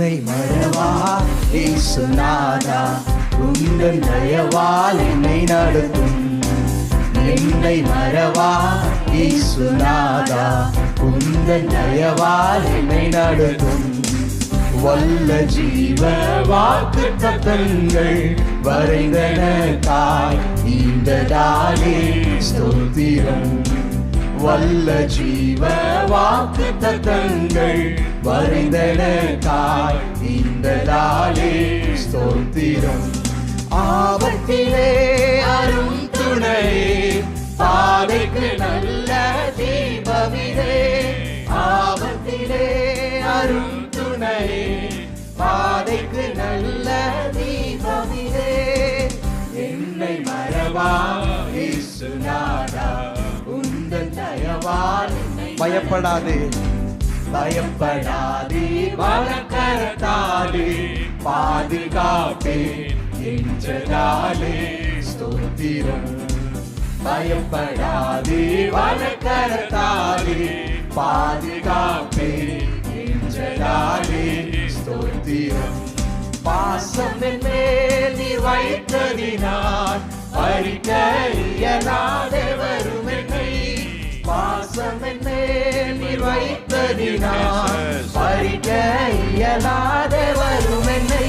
என்னை மறவா இயேசுநாதா, உந்தன் தயவால் என்னை நடத்தும். என்னை மறவா இயேசுநாதா, உந்தன் தயவால் என்னை நடத்தும். வல்ல ஜீவ வாக்கு தத்தங்கள் வரைந்தனக்காய் ஈந்ததாலே ஸ்தோத்திரம். வல்ல ஜீவ வாக்கு தத்தங்கள் வரைந்தனக்காய் ஈந்ததாலே ஸ்தோத்திரம். ஆபத்திலே அரும் துணை, பாதைக்கு நல்ல தீபமிதே. ஆபத்திலே அரும் துணை, பாதைக்கு நல்ல தீபமிதே. என்னை மறவா இயேசுநாதா, உந்தன் தயவால் பயப்படாதே, பயப்படாதே, வலக்கரத்தாலே பாதுகாப்பேன் என்றதாலே ஸ்தோத்திரம். பயப்படாதே, வலக்கரத்தாலே பாதுகாப்பேன் என்றதாலே ஸ்தோத்திரம். பாசம் என் மேல் நீ வைத்ததினால் பறிக்க இயலாதே வரும் என்னை. பாசம் என் மேல் நீ வைத்ததினால் பறிக்க இயலாதே வரும் என்னை.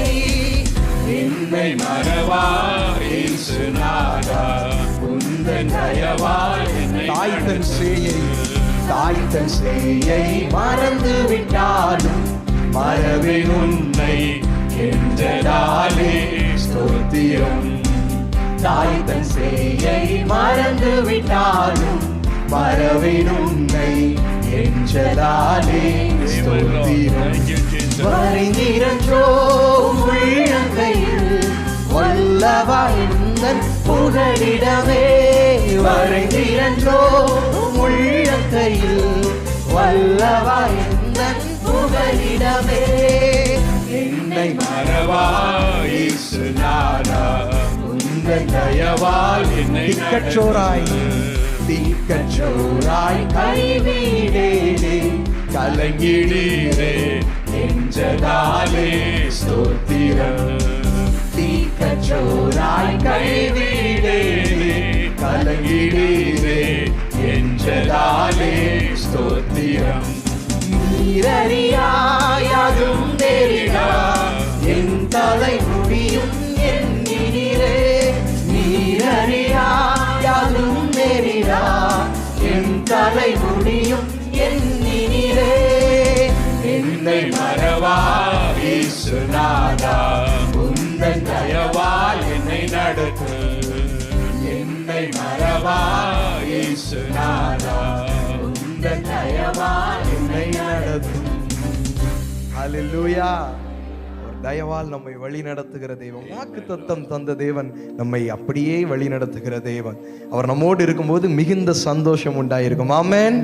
என்னை மறவா இயேசுநாதா, உந்தன் தயவால் என்னை தாய்த்தன் சேயை, தாய்த்தன் சேயை மறந்து விட்டாலும் மறவேன் உன்னை என்றதாலே ஸ்தோத்திரம். தாய்த்தன் சேயை மறந்து விட்டாலும் மறவேன் உன்னை என்றதாலே ஸ்தோத்திரம். வரைந்திரன்றோ உள்ளங்கையில் வல்லவா எந்தன் புகலிடமே. வரைந்திரன்றோ உள்ளங்கையில் வல்லவா எந்தன் புகலிடமே. என்னை மறவா இயேசுநாதா, உந்தன் தயவால் என்னை திக்கற்றோராய், திக்கற்றோராய் கைவிடேனே கலங்கிடீரே என்றதாலே ஸ்தோத்திரம். திக்கற்றோராய் கைவிடேனே கலங்கிடீரே என்றதாலே ஸ்தோத்திரம். நீரறியாயும் தெரியா என் தலை முடியும் என்கிறே. நீரறியாயும் தெரியா என் தலை முடியும் என்கிறே. என்னை மறவா இயேசுநாதா, உந்தன் தயவால் என்னை நடத்து. என்னை மறவா இயேசுநாதா, உந்தன் தயவால் என்னை நடத்தும். ஹல்லேலூயா. தயவால் நம்மை வழி நடத்துகிற தெய்வம், வாக்கு தத்தம் தந்த தேவன், நம்மை அப்படியே வழி நடத்துகிற தேவன். அவர் நம்மோடு இருக்கும்போது மிகுந்த சந்தோஷம் உண்டாயிருக்கும். ஆமென்.